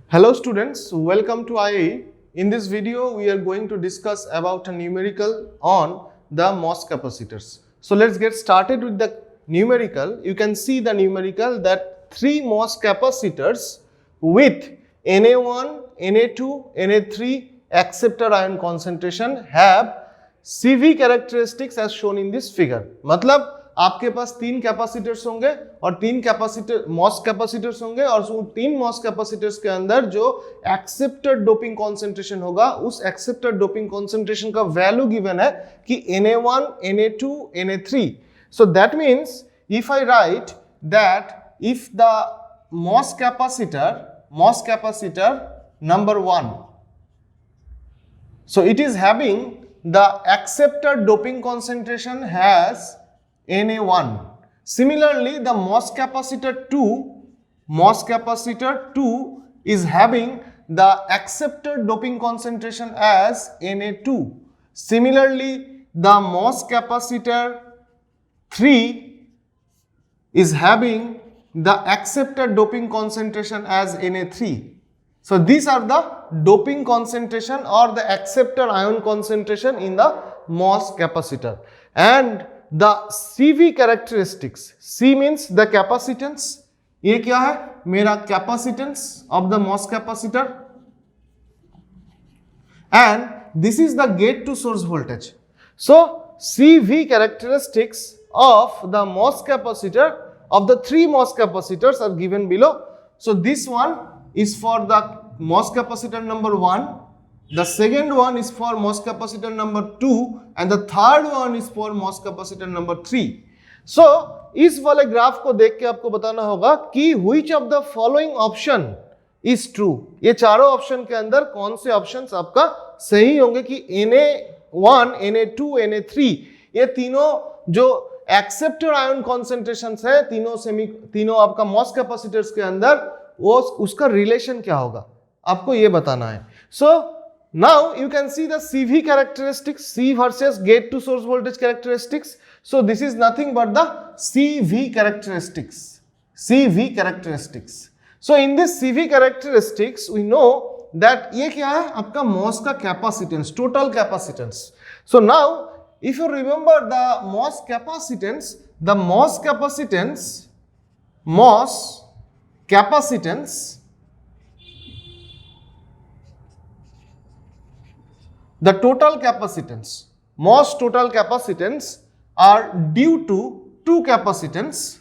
Hello students, welcome to IAE. In this video, we are going to discuss about a numerical on the MOS capacitors. So let's get started with the numerical. You can see the numerical that three MOS capacitors with Na1, Na2, Na3 acceptor ion concentration have CV characteristics as shown in this figure. मतलब आपके पास तीन capacitors होंगे और तीन capacitor moss capacitors होंगे और उन तीन मॉस कैपेसिटर्स के अंदर जो एक्सेप्टेड डोपिंग कॉन्सेंट्रेशन होगा उस एक्सेप्टेड डोपिंग कॉन्सेंट्रेशन का वैल्यू गिवन है कि Na1, Na2, Na3. So that means if I write that if the MOS capacitor number 1, so it is having the accepted doping concentration has Na1. Similarly, the MOS capacitor 2 is having the accepted doping concentration as Na2. Similarly, the MOS capacitor 3 is having the accepted doping concentration as Na3. So these are the doping concentration or the acceptor ion concentration in the MOS capacitor. And the CV characteristics, C means the capacitance, ये क्या है मेरा capacitance of the MOS capacitor, and this is the gate to source voltage. So CV characteristics of the MOS capacitor of the three MOS capacitors are given below. So this one is for the MOS capacitor number 1, the second one is for MOS capacitor number 2 and the third one is for MOS capacitor number 3. So इस वाले graph को देख के आपको बताना होगा कि which of the following option is true. ये चारों ऑप्शन के अंदर कौन से ऑप्शंस आपका सही होंगे कि Na1, Na2, Na3 ये तीनों जो एक्सेप्टर आयन कॉन्सेंट्रेशंस है तीनों आपका MOS कैपेसिटर्स के अंदर वो उसका रिलेशन क्या होगा आपको ये बताना है. So now you can see the CV characteristics, C versus gate to source voltage characteristics. So this is nothing but the CV characteristics. So in this CV characteristics we know that ये क्या है आपका MOS का capacitance, total capacitance. So now if you remember the MOS capacitance, the total capacitance, MOS total capacitance are due to two capacitance.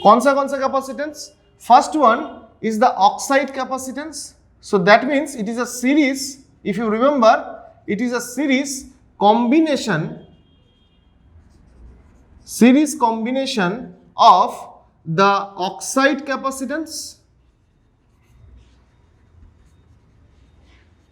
कौन सा capacitance? First one is the oxide capacitance. So that means it is a series. If you remember, it is a series combination of the oxide capacitance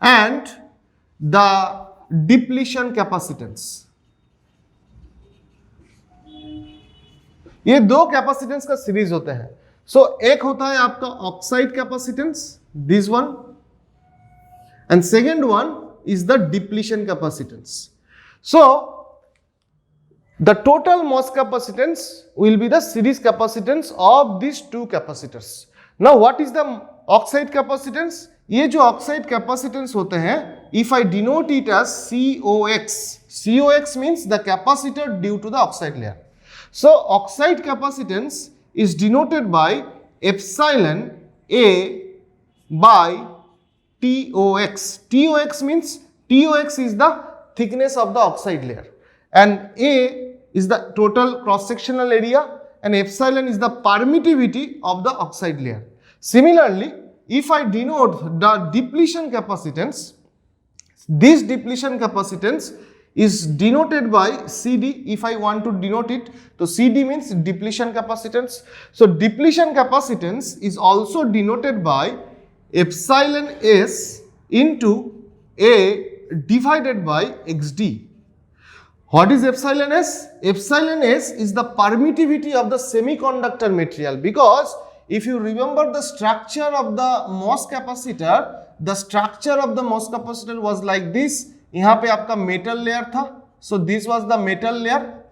and the depletion capacitance. ये दो capacitance का series होते हैं. सो एक होता है आपका oxide capacitance, this one, and second one is the depletion capacitance. So the total MOS capacitance will be the series capacitance of these two capacitors. Now what is the oxide capacitance? ये जो oxide capacitance होते हैं, if I denote it as COX means the capacitor due to the oxide layer. So oxide capacitance is denoted by epsilon A by TOX. TOX means TOX is the thickness of the oxide layer and A is the total cross-sectional area and epsilon is the permittivity of the oxide layer. Similarly, if I denote the depletion capacitance, this depletion capacitance is denoted by CD. If I want to denote it, so CD means depletion capacitance. So depletion capacitance is also denoted by epsilon S into A divided by XD. What is epsilon S? Epsilon S is the permittivity of the semiconductor material, because if you remember the structure of the MOS capacitor, the structure of the MOS capacitor was like this. यहाँ पे आपका metal layer था, so this was the metal layer,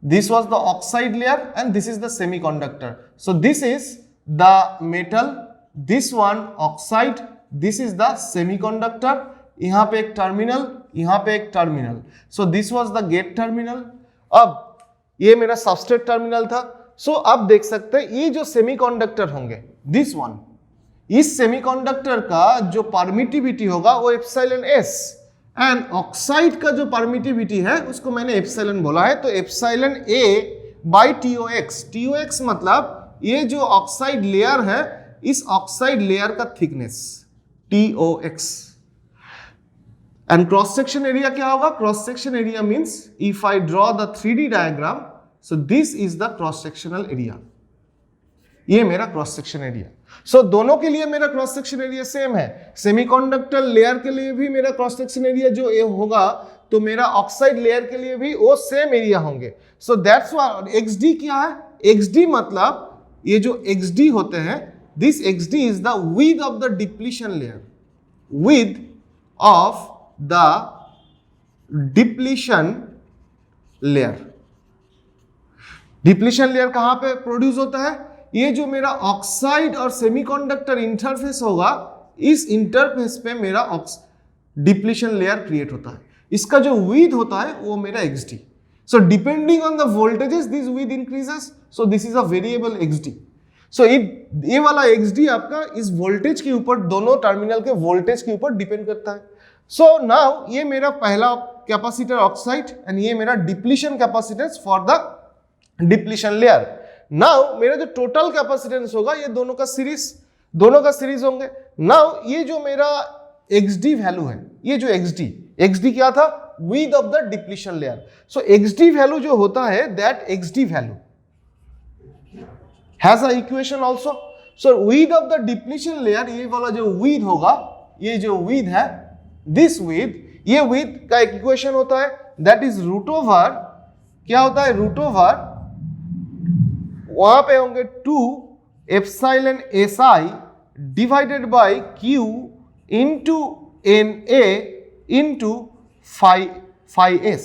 this was the oxide layer and this is the semiconductor. So this is the metal, this one oxide, this is the semiconductor. यहाँ पे एक terminal, यहाँ पे एक terminal. So this was the gate terminal. अब ये मेरा substrate terminal था. So अब देख सकते हैं ये जो सेमीकंडक्टर होंगे, this one, इस सेमीकंडक्टर का जो परमिटिविटी होगा वो एप्सिलॉन एस, एंड ऑक्साइड का जो परमिटिविटी है उसको मैंने एप्सिलॉन बोला है. तो एप्सिलॉन ए बाई टीओएक्स. टीओएक्स मतलब ये जो ऑक्साइड लेयर है, इस ऑक्साइड लेयर का thickness T O X. And cross section area क्या होगा? Cross section area means if I draw the 3D diagram, so this is the cross sectional area. ये मेरा क्रॉस सेक्शन एरिया. सो दोनों के लिए मेरा क्रॉस सेक्शन एरिया सेम है. सेमीकंडक्टर लेयर के लिए भी मेरा क्रॉस सेक्शन एरिया जो ये होगा, तो मेरा ऑक्साइड लेयर के लिए भी वो सेम एरिया होंगे. सो दैट्स व्हाई एक्सडी क्या है? एक्सडी मतलब ये जो एक्सडी होते हैं, this XD is the width of the depletion layer. Width of the depletion layer. Depletion layer कहां पे प्रोड्यूस होता है? ये जो मेरा ऑक्साइड और सेमीकंडक्टर इंटरफेस होगा, इस इंटरफेस पे मेरा डिप्लीशन लेयर क्रिएट होता है. इसका जो विड्थ होता है वो मेरा XD. So depending on the voltages this width increases. So this is a variable XD. सो ये वाला XD आपका इस वोल्टेज के ऊपर, दोनों टर्मिनल के वोल्टेज के ऊपर डिपेंड करता है. सो नाउ ये मेरा पहला कैपेसिटर ऑक्साइड एंड ये मेरा depletion capacitance for the depletion layer. Now मेरा जो टोटल कैपेसिटेंस होगा, ये दोनों का सीरीज होंगे. नाउ ये जो मेरा XD वैल्यू है, ये जो XD क्या था? Width of the depletion layer. So XD value जो होता है, that XD value has a equation also. So width of the depletion layer, ये वाला जो विड्थ होगा, ये जो विड्थ है, दिस विड्थ, ये विड्थ का एक इक्वेशन होता है, दैट इज रूट ओवर, क्या होता है? रूट ओवर, वहां पे होंगे 2 epsilon SI divided by Q into NA into phi S.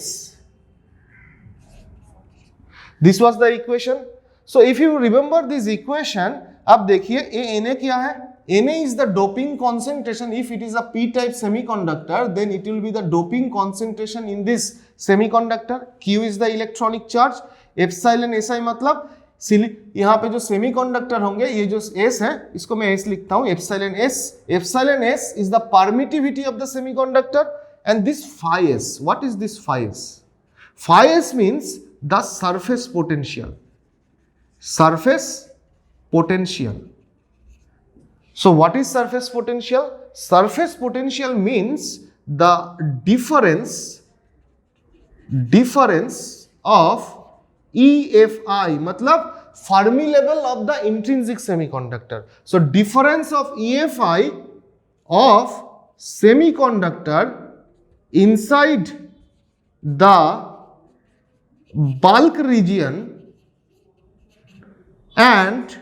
This was the equation. So if you remember this equation, अब देखिए ये Na क्या है? Na is the doping concentration. If it is a p-type semiconductor, then it will be the doping concentration in this semiconductor. Q is the electronic charge. Epsilon SI मतलब यहाँ पे जो semiconductor होंगे, ये जो S है, इसको मैं S लिखता हूँ, epsilon S. Epsilon S is the permittivity of the semiconductor, and this phi S. What is this phi S? Phi S means the surface potential. Surface potential. So what is surface potential? Surface potential means the difference of EFI, मतलब Fermi level of the intrinsic semiconductor. So difference of EFI of semiconductor inside the bulk region and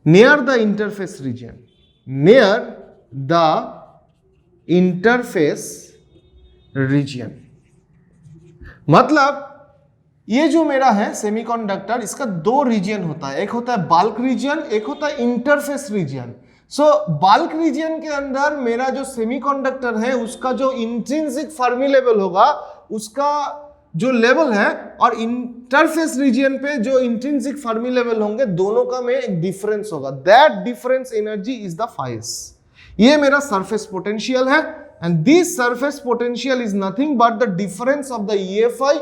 near the interface region. Near the interface region. मतलब ये जो मेरा है semiconductor, इसका दो reason होता है. एक होता है बल्क रीजन, एक होता है interface region. So bulk region के अंदर मेरा जो सेमीकंडक्टर है, उसका जो इंट्रिंसिक फर्मी लेवल होगा, उसका जो लेवल है, और इंटरफेस रीजन पे जो इंट्रिंसिक फर्मी लेवल होंगे, दोनों का में एक डिफरेंस होगा. That difference energy is the fries. ये मेरा सरफेस पोटेंशियल है, and this surface potential is nothing but the difference of the EFI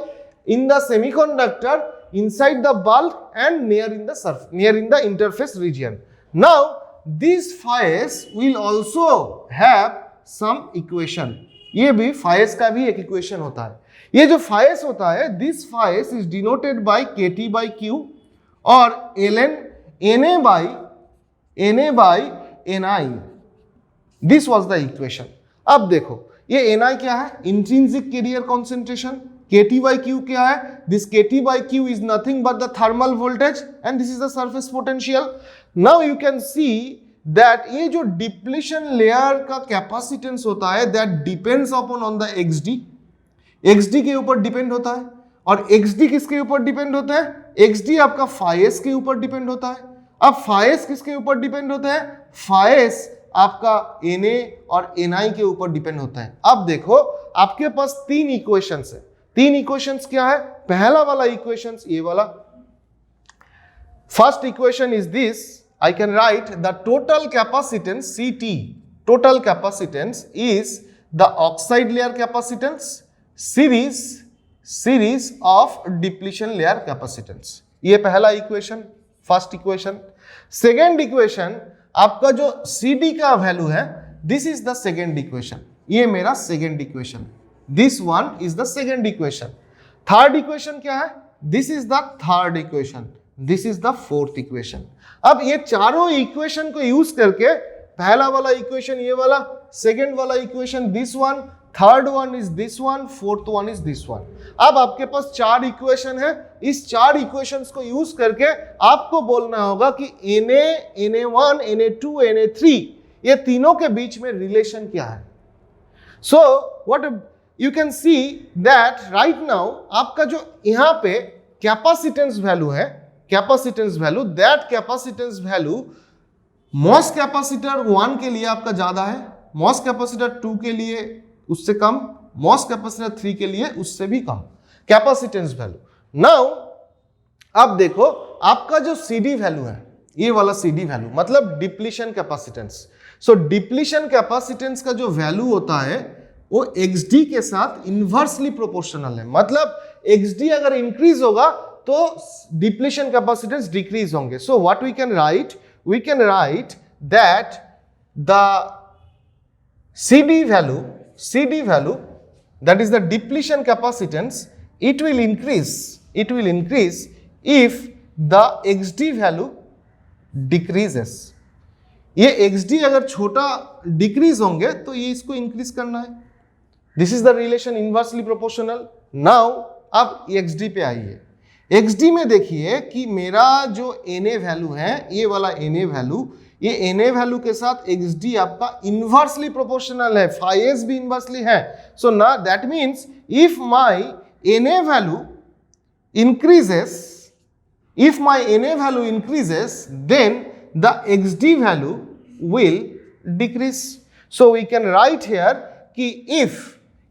in the semiconductor inside the bulk and near in the interface region. Now this phi S will also have some equation. ये भी phi S का भी एक equation होता है. ये जो phi S होता है, this phi S is denoted by KT by Q और ln Na by Ni. This was the equation. अब देखो ये Ni क्या है? Intrinsic carrier concentration. KT by Q क्या है? This KT by Q is nothing but the thermal voltage and this is the surface potential. Now you can see that ये जो depletion layer का capacitance होता है, that depends upon on the XD. XD के ऊपर depend होता है, और XD किसके ऊपर डिपेंड होता है? XD आपका phi के ऊपर डिपेंड होता है। अब phi किसके ऊपर डिपेंड होता है? phi आपका Na और Ni के ऊपर डिपेंड होता है। अब देखो आपके पास तीन इक्वेशंस है। तीन इक्वेशंस क्या है? पहला वाला इक्वेशंस ये वाला, first equation is this, I can write the total capacitance CT. Total capacitance is the oxide layer capacitance series of depletion layer capacitance. ये पहला equation, first equation. Second equation आपका जो CD का वैल्यू है, this is the second equation, ये मेरा second equation, this one is the second equation. Third equation क्या है? This is the third equation, this is the fourth equation. अब ये चारों इक्वेशन को यूज करके पहला वाला इक्वेशन ये वाला, सेकेंड वाला equation this one, third one is this one, fourth one is this one. अब आपके पास चार इक्वेशन है, इस चार इक्वेशंस को यूज करके आपको बोलना होगा कि Na, Na1, Na2, Na3 ये तीनों के बीच में रिलेशन क्या है। So what you can see that right now आपका जो यहाँ पे कैपेसिटेंस वैल्यू है, capacitance value, that capacitance value MOS capacitor 1 के लिए आपका ज्यादा है, मॉस कैपेसिटर 2 के लिए उससे कम, मॉस कैपेसिटर 3 के लिए उससे भी कम कैपेसिटेंस वैल्यू। नाउ अब देखो आपका जो CD वैल्यू है, ये वाला CD वैल्यू मतलब डिप्लीशन कैपेसिटेंस। सो डिप्लीशन कैपेसिटेंस का जो वैल्यू होता है वो XD के साथ इनवर्सली प्रोपोर्शनल है। मतलब XD अगर इंक्रीज होगा तो डिप्लीशन कैपेसिटेंस डिक्रीज होंगे। So what we can write? We can write that the CD value that is the depletion capacitance, it will increase if the XD value decreases। ये XD अगर छोटा decrease होंगे तो ये इसको इंक्रीज करना है। This is the relation inversely proportional. Now अब XD पे आइए। XD में देखिए कि मेरा जो Na वैल्यू है, ये वाला Na वैल्यू, ये Na वैल्यू के साथ XD आपका इनवर्सली प्रोपोर्शनल है, phi भी इनवर्सली है। सो ना that means if my Na value increases, then the XD value will decrease. So we can write here कि if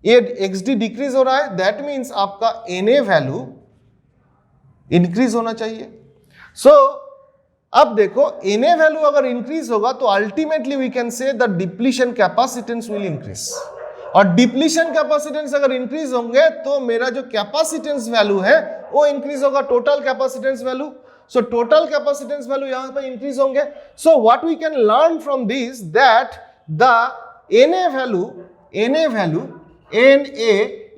ये XD डिक्रीज हो रहा है, दैट मीन्स आपका Na वैल्यू इंक्रीज होना चाहिए। सो अब देखो Na वैल्यू अगर इंक्रीज होगा तो ultimately we can say the depletion capacitance will increase, और डिप्लीशन कैपेसिटेंस अगर इंक्रीज होंगे तो मेरा जो कैपेसिटेंस वैल्यू है वो इंक्रीज होगा, total capacitance value. So total capacitance value यहां पर इंक्रीज होंगे। So what we can learn from this that the Na value Na,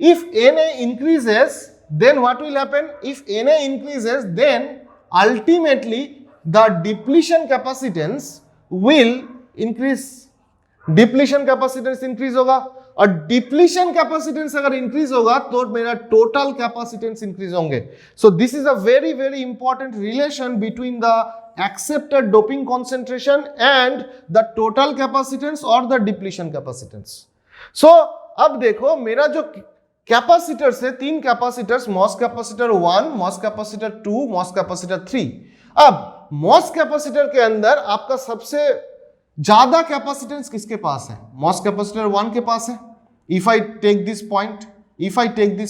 if Na increases then what will happen? If Na increases then ultimately the depletion capacitance will increase, depletion capacitance increase होगा, और depletion capacitance अगर increase होगा तो मेरा total capacitance increase होंगे। So this is a very very important relation between the accepted doping concentration and the total capacitance और the depletion capacitance. So अब देखो मेरा जो कैपेसिटर्स है, तीन capacitors, MOS capacitor 1, MOS capacitor 2, MOS capacitor 3। अब moss capacitor के अंदर आपका सबसे ज्यादा कैपेसिटेंस किसके पास है? मॉस कैपेसिटर 1 के पास है। If I take this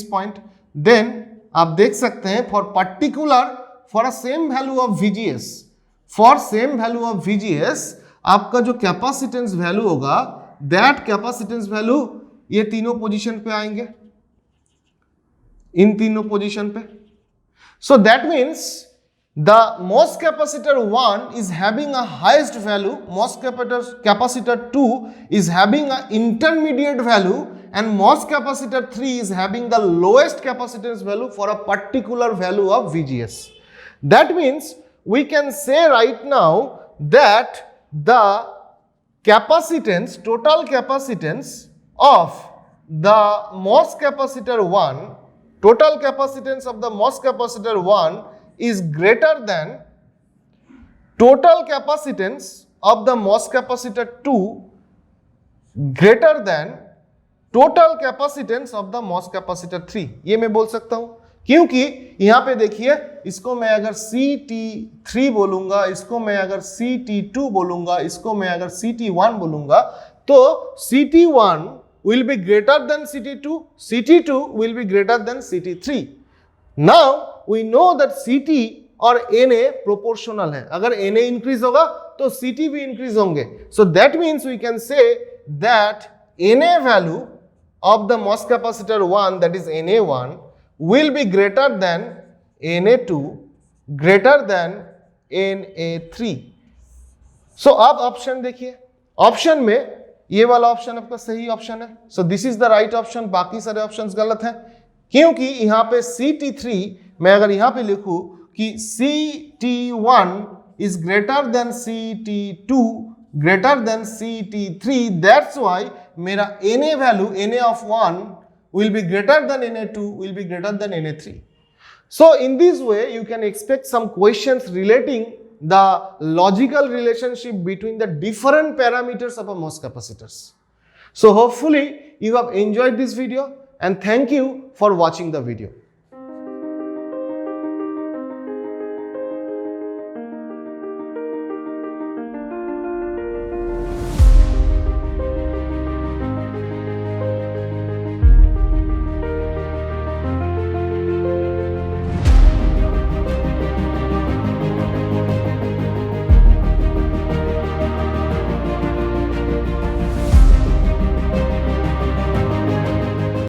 point then आप देख सकते हैं for particular for a same value of VGS, आपका जो कैपेसिटेंस वैल्यू होगा, दैट कैपेसिटेंस वैल्यू ये तीनों पोजीशन पे आएंगे, इन तीनों पोजीशन पे। So that means the MOS capacitor 1 is having a highest value, MOS capacitor 2 is having an intermediate value, and MOS capacitor 3 is having the lowest capacitance value for a particular value of VGS. That means we can say right now that the capacitance, total capacitance of the MOS capacitor 1, total capacitance of the MOS capacitor 1 is greater than total capacitance of the MOS capacitor 2 greater than total capacitance of the MOS capacitor 3। ये मैं बोल सकता हूं क्योंकि यहां पे देखिए, इसको मैं अगर CT3 बोलूंगा, इसको मैं अगर CT2 बोलूंगा, इसको मैं अगर CT1 बोलूंगा, तो CT1 will be greater than CT2, CT2 will be greater than CT3. Now we know that CT और Na प्रोपोर्शनल है, अगर Na इंक्रीज होगा तो CT भी इंक्रीज होंगे. So that means we can say that Na value of the MOS capacitor 1, that is Na1, will be greater than Na2, greater than Na3. So अब option देखिए, option में ये वाला option आपका सही ऑप्शन है. सो this is the right option, बाकी सारे ऑप्शंस गलत हैं, क्योंकि यहां पे CT3 मैं अगर यहां पे लिखूं कि CT1 is greater than CT2 greater than CT3, that's why मेरा Na value, Na of 1 will be greater than Na2, will be greater than Na3. So in this way you can expect some questions relating the logical relationship between the different parameters of a MOS capacitors. So hopefully you have enjoyed this video, and thank you for watching the video.